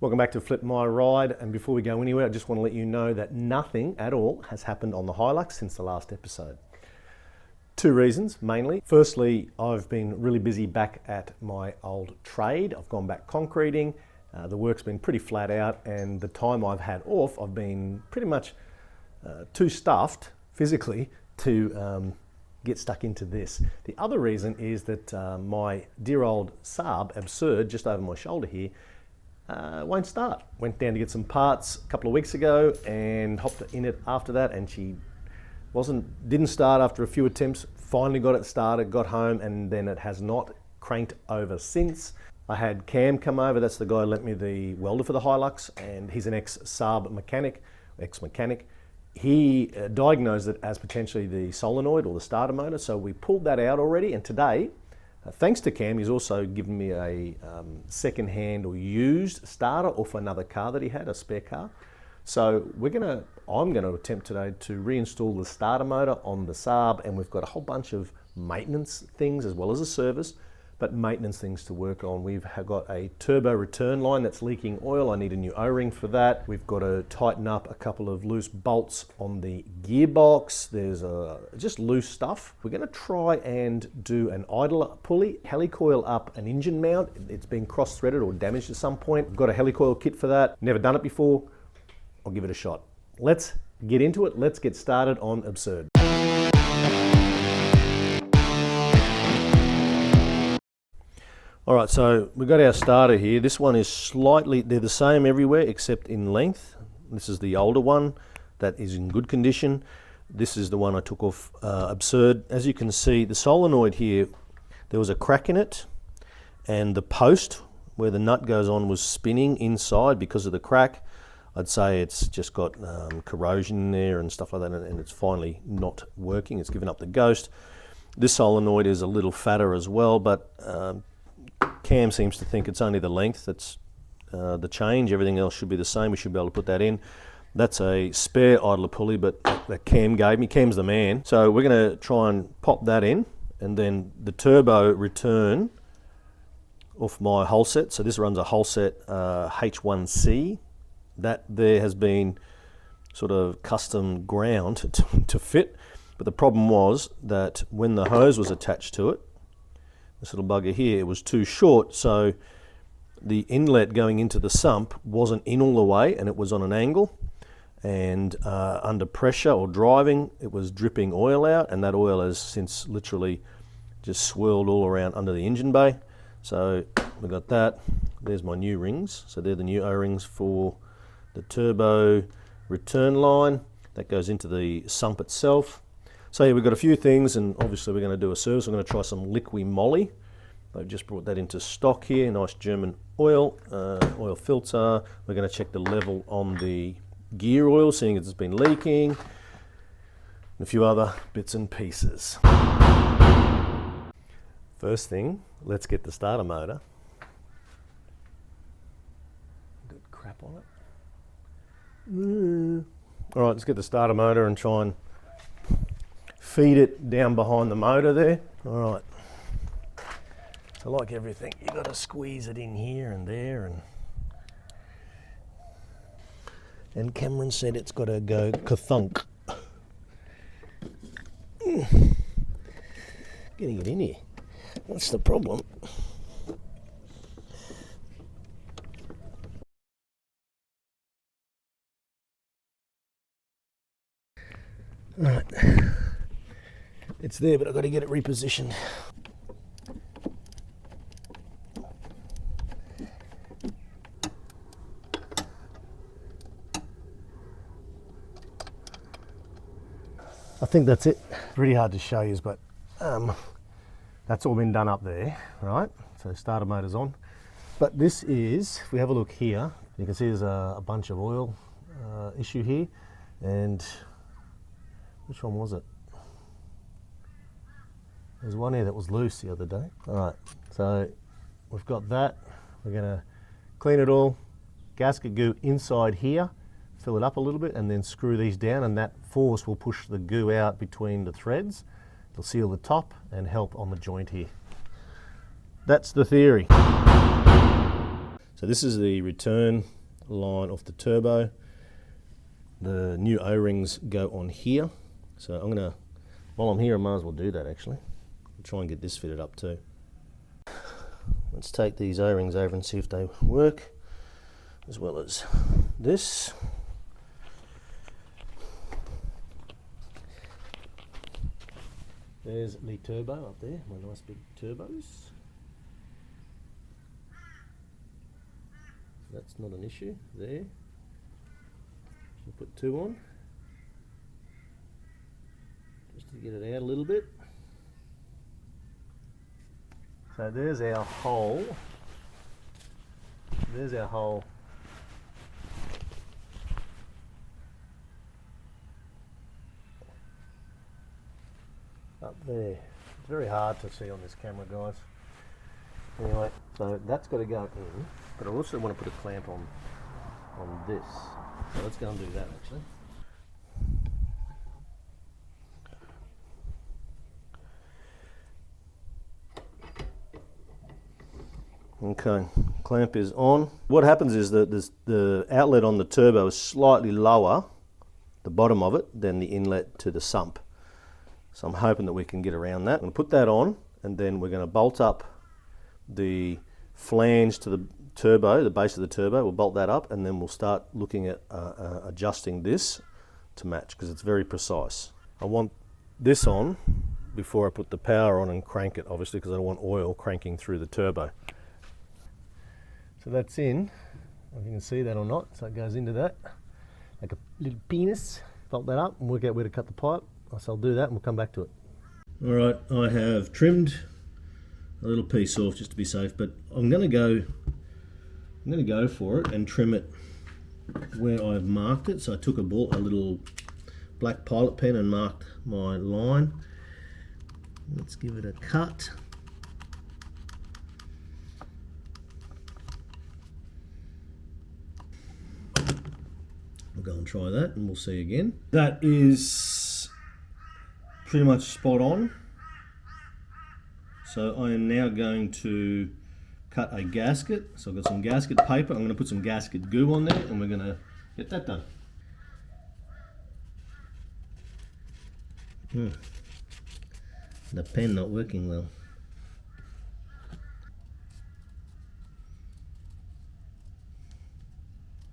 Welcome back to Flip My Ride, and before we go anywhere I just want to let you know that nothing at all has happened on the Hilux since the last episode. Two reasons mainly. Firstly, I've been really busy back at my old trade. I've gone back concreting, the work's been pretty flat out, and the time I've had off I've been pretty much too stuffed physically to get stuck into this. The other reason is that my dear old Saab Absurd just over my shoulder here won't start. Went down to get some parts a couple of weeks ago and hopped in it after that, and she didn't start after a few attempts. Finally got it started, got home, and then it has not cranked over since. I had Cam come over, that's the guy who lent me the welder for the Hilux, and he's an ex-Saab mechanic, ex-mechanic. He diagnosed it as potentially the solenoid or the starter motor, so we pulled that out already, and today, thanks to Cam, he's also given me a second-hand or used starter off another car that he had, a spare car. So I'm going to attempt today to reinstall the starter motor on the Saab, and we've got a whole bunch of maintenance things as well as a service, but maintenance things to work on. We've got a turbo return line that's leaking oil. I need a new O-ring for that. We've got to tighten up a couple of loose bolts on the gearbox. There's just loose stuff. We're going to try and do an idler pulley, helicoil up an engine mount. It's been cross-threaded or damaged at some point. I've got a helicoil kit for that. Never done it before. I'll give it a shot. Let's get into it. Let's get started on Absurd. All right, so we've got our starter here. This one is they're the same everywhere except in length. This is the older one that is in good condition. This is the one I took off Absurd. As you can see, the solenoid here, there was a crack in it, and the post where the nut goes on was spinning inside because of the crack. I'd say it's just got corrosion in there and stuff like that, and it's finally not working. It's given up the ghost. This solenoid is a little fatter as well, but Cam seems to think it's only the length that's the change. Everything else should be the same. We should be able to put that in. That's a spare idler pulley, but that Cam gave me. Cam's the man. So we're going to try and pop that in, and then the turbo return off my hull set. So this runs a hull set H1C. That there has been sort of custom ground to fit, but the problem was that when the hose was attached to it, this little bugger here, it was too short, so the inlet going into the sump wasn't in all the way, and it was on an angle, and under pressure or driving it was dripping oil out, and that oil has since literally just swirled all around under the engine bay. So we got that. There's my new rings, so they're the new O-rings for the turbo return line that goes into the sump itself. So yeah, we've got a few things, and obviously we're going to do a service. We're going to try some liquid moly. They've just brought that into stock here. Nice German oil, oil filter. We're going to check the level on the gear oil, seeing as it's been leaking, and a few other bits and pieces. First thing, let's get the starter motor. Good crap on it. All right, let's get the starter motor and try and feed it down behind the motor there. All right. So like everything, you've got to squeeze it in here and there, and Cameron said it's got to go ka-thunk. Getting it in here. That's the problem. Right, it's there, but I've got to get it repositioned. I think that's it. Pretty hard to show you, but that's all been done up there, right? So starter motor's on. But this is, if we have a look here, you can see there's a bunch of oil issue here, and which one was it? There's one here that was loose the other day. All right, so we've got that. We're gonna clean it all, gasket goo inside here, fill it up a little bit, and then screw these down, and that force will push the goo out between the threads. It'll seal the top and help on the joint here. That's the theory. So this is the return line off the turbo. The new O-rings go on here. So I'm gonna, while I'm here, I might as well do that actually. I'll try and get this fitted up too. Let's take these O-rings over and see if they work, as well as this. There's the turbo up there, my nice big turbos. That's not an issue there. We'll put 2 on, just to get it out a little bit. So there's our hole. There's our hole. Up there. It's very hard to see on this camera, guys. Anyway, so that's got to go in, but I also want to put a clamp on this. So let's go and do that actually. Okay, clamp is on. What happens is that the outlet on the turbo is slightly lower, the bottom of it, than the inlet to the sump. So I'm hoping that we can get around that. I'm going to put that on, and then we're going to bolt up the flange to the turbo, the base of the turbo. We'll bolt that up, and then we'll start looking at adjusting this to match, because it's very precise. I want this on before I put the power on and crank it, obviously, because I don't want oil cranking through the turbo. So that's in, I don't know if you can see that or not. So it goes into that, like a little penis. Bolt that up and work out where to cut the pipe. So I'll do that and we'll come back to it. All right, I have trimmed a little piece off just to be safe, but I'm going to go for it and trim it where I've marked it. So I took a little black pilot pen and marked my line. Let's give it a cut. We'll go and try that and we'll see again. That is pretty much spot on. So I am now going to cut a gasket. So I've got some gasket paper. I'm going to put some gasket goo on there and we're going to get that done. The pen not working well.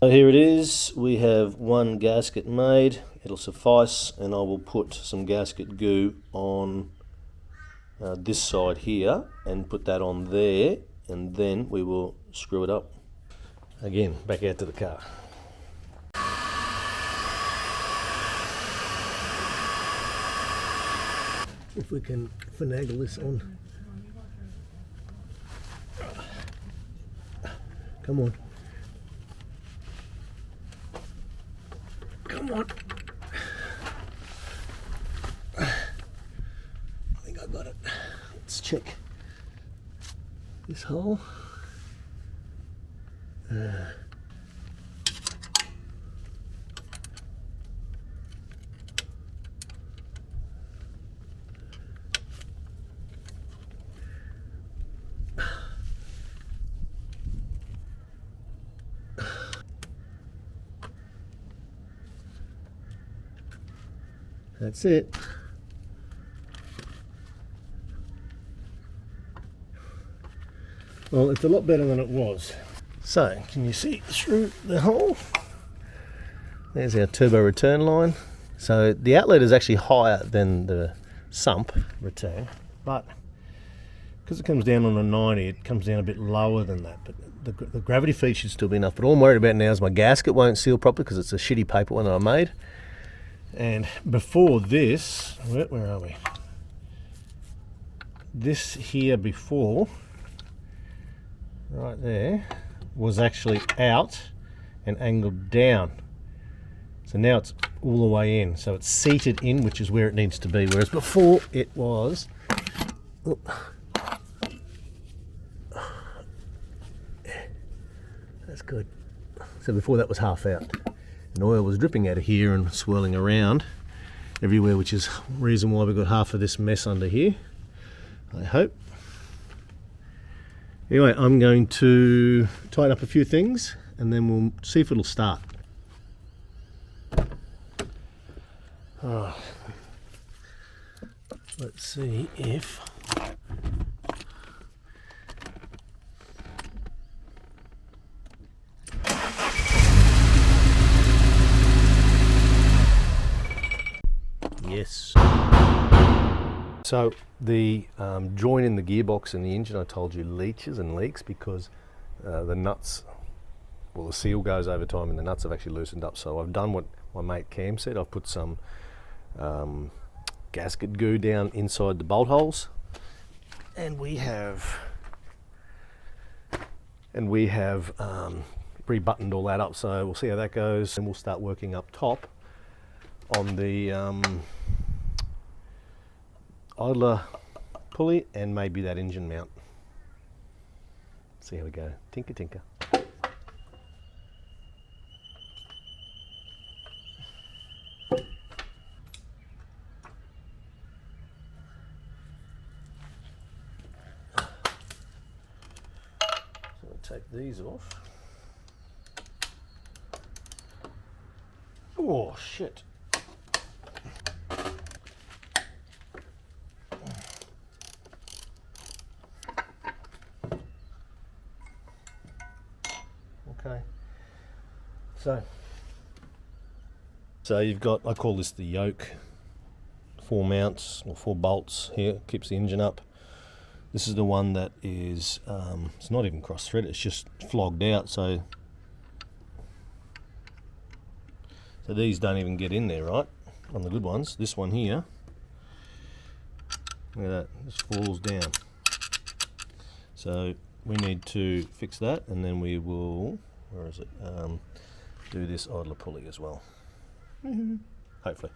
So here it is, we have one gasket made, it'll suffice, and I will put some gasket goo on this side here and put that on there, and then we will screw it up. Again, back out to the car. If we can finagle this on. Come on. Come on. I think I got it. Let's check this hole. That's it. Well, it's a lot better than it was. So, can you see through the hole? There's our turbo return line. So the outlet is actually higher than the sump return, but because it comes down on a 90, it comes down a bit lower than that. But the gravity feed should still be enough. But all I'm worried about now is my gasket won't seal properly because it's a shitty paper one that I made. And before this, where are we? This here before, right there, was actually out and angled down. So now it's all the way in. So it's seated in, which is where it needs to be. Whereas before it was, that's good. So before that was half out. And oil was dripping out of here and swirling around everywhere, which is the reason why we've got half of this mess under here, I hope. Anyway, I'm going to tighten up a few things and then we'll see if it'll start. Oh. Let's see if yes. So the joint in the gearbox and the engine, I told you, leaches and leaks because the nuts, well, the seal goes over time and the nuts have actually loosened up. So I've done what my mate Cam said. I've put some gasket goo down inside the bolt holes, and we have re-buttoned all that up. So we'll see how that goes, and we'll start working up top on the idler pulley and maybe that engine mount. See how we go. Tinker, tinker. So I'll take these off. Oh shit. Okay, so you've got, I call this the yoke, 4 mounts or 4 bolts here, keeps the engine up. This is the one that is, it's not even cross-threaded, it's just flogged out, so these don't even get in there, right, on the good ones. This one here, look at that, this falls down. So we need to fix that, and then we will, where is it, do this idler pulley as well, hopefully.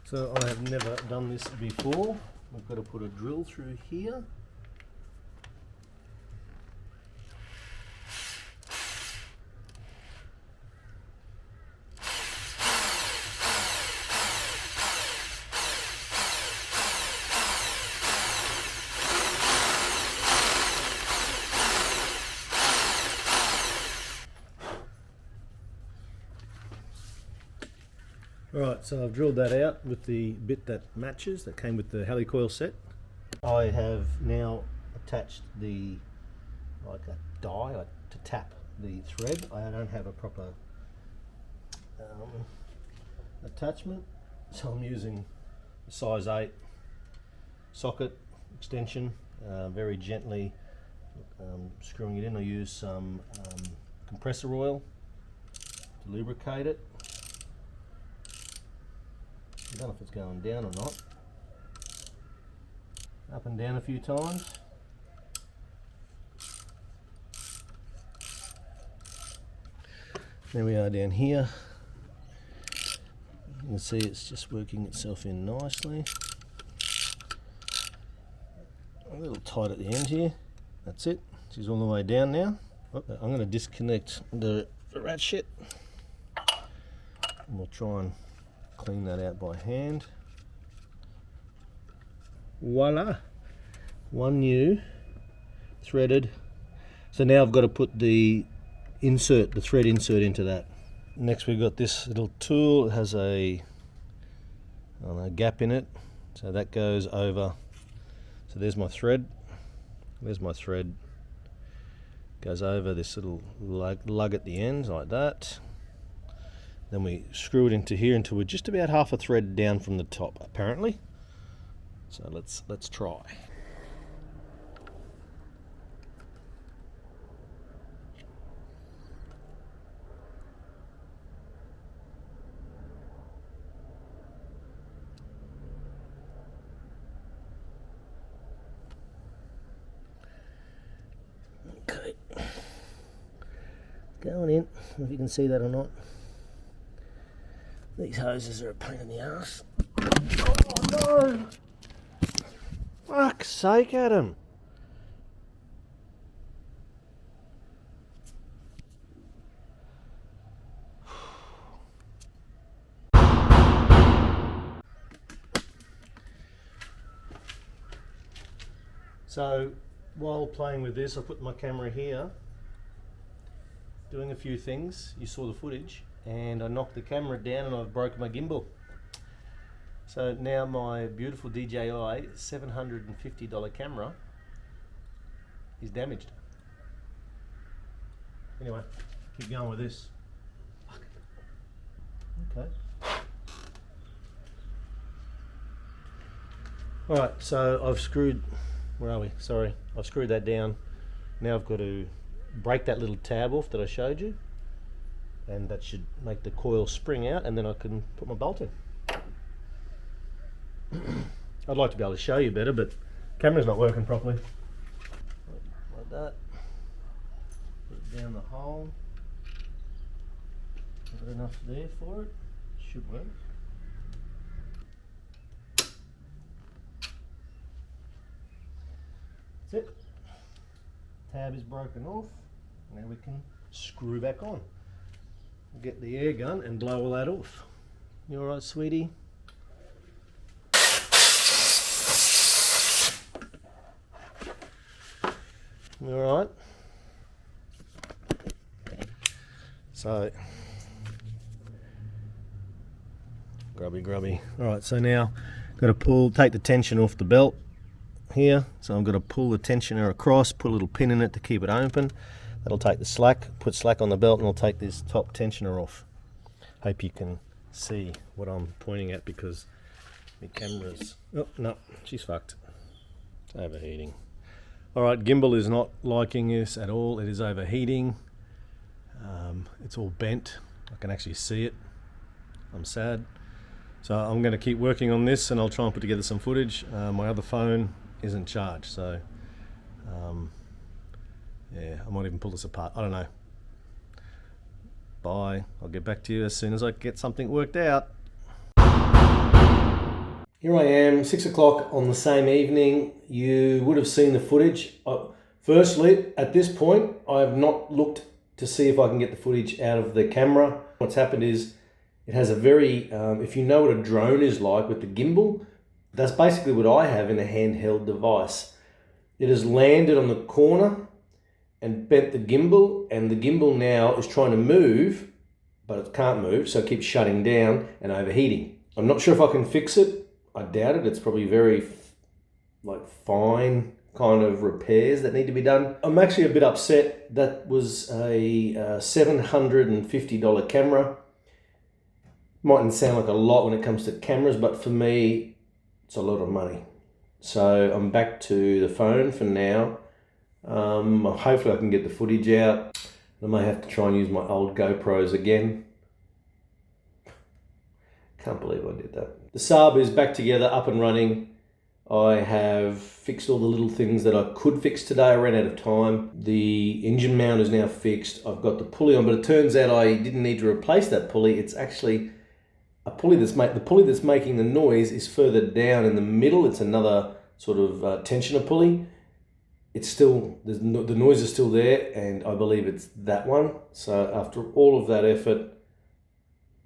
So I have never done this before. I've got to put a drill through here. Alright, so I've drilled that out with the bit that matches, that came with the helicoil set. I have now attached the, like a die to tap the thread. I don't have a proper attachment, so I'm using a size 8 socket extension, very gently screwing it in. I use some compressor oil to lubricate it. I don't know if it's going down or not. Up and down a few times. There we are down here. You can see it's just working itself in nicely. A little tight at the end here. That's it. She's all the way down now. Oh, I'm going to disconnect the ratchet. And we'll try and clean that out by hand. Voila, one new threaded. So now I've got to put the insert, the thread insert into that. Next we've got this little tool. It has a gap in it, so that goes over. So there's my thread. There's my thread. Goes over this little lug at the end like that. Then we screw it into here until we're just about half a thread down from the top, apparently. So let's try. Okay. Going in, I don't know if you can see that or not. These hoses are a pain in the ass. Oh no! Fuck's sake, Adam. So while playing with this, I put my camera here, doing a few things. You saw the footage, and I knocked the camera down and I've broken my gimbal. So now my beautiful DJI $750 camera is damaged. Anyway, keep going with this. Okay. Alright, so I've screwed, where are we? Sorry, I've screwed that down. Now I've got to break that little tab off that I showed you, and that should make the coil spring out, and then I can put my bolt in. I'd like to be able to show you better, but the camera's not working properly. Like that. Put it down the hole. Got enough there for it. Should work. That's it. Tab is broken off. Now we can screw back on. Get the air gun and blow all that off. You alright, sweetie? You alright? So, grubby. Alright, so now got to take the tension off the belt here. So I'm going to pull the tensioner across, put a little pin in it to keep it open. That'll take the slack, put slack on the belt, and I'll take this top tensioner off. Hope you can see what I'm pointing at because the camera's... Oh, no, she's fucked. It's overheating. Alright, gimbal is not liking this at all. It is overheating. It's all bent. I can actually see it. I'm sad. So I'm going to keep working on this, and I'll try and put together some footage. My other phone isn't charged, so yeah, I might even pull this apart. I don't know. Bye. I'll get back to you as soon as I get something worked out. Here I am, 6 o'clock on the same evening. You would have seen the footage. Firstly, at this point, I have not looked to see if I can get the footage out of the camera. What's happened is it has a very, if you know what a drone is like with the gimbal, that's basically what I have in a handheld device. It has landed on the corner and bent the gimbal, and the gimbal now is trying to move, but it can't move, so it keeps shutting down and overheating. I'm not sure if I can fix it. I doubt it. It's probably very fine kind of repairs that need to be done. I'm actually a bit upset. That was a $750 camera. Mightn't sound like a lot when it comes to cameras, but for me, it's a lot of money. So I'm back to the phone for now. Hopefully I can get the footage out. I may have to try and use my old GoPros again. Can't believe I did that. The Saab is back together, up and running. I have fixed all the little things that I could fix today. I ran out of time. The engine mount is now fixed. I've got the pulley on, but it turns out I didn't need to replace that pulley. It's actually a pulley the pulley that's making the noise is further down in the middle. It's another sort of tensioner pulley. It's still, the noise is still there, and I believe it's that one. So after all of that effort,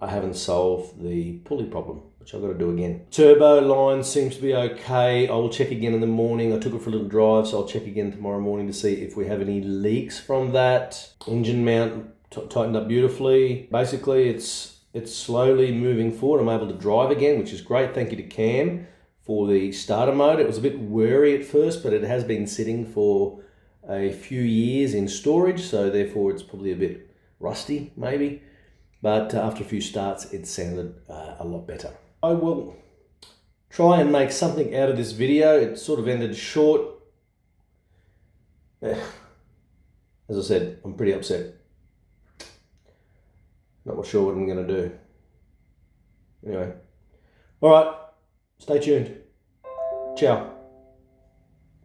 I haven't solved the pulley problem, which I've got to do again. Turbo line seems to be okay. I will check again in the morning. I took it for a little drive, so I'll check again tomorrow morning to see if we have any leaks from that. Engine mount tightened up beautifully. Basically, it's slowly moving forward. I'm able to drive again, which is great. Thank you to Cam for the starter mode. It was a bit wary at first, but it has been sitting for a few years in storage, so therefore it's probably a bit rusty, maybe. But after a few starts, it sounded a lot better. I will try and make something out of this video. It sort of ended short. As I said, I'm pretty upset. Not sure what I'm going to do. Anyway. All right. Stay tuned. Ciao.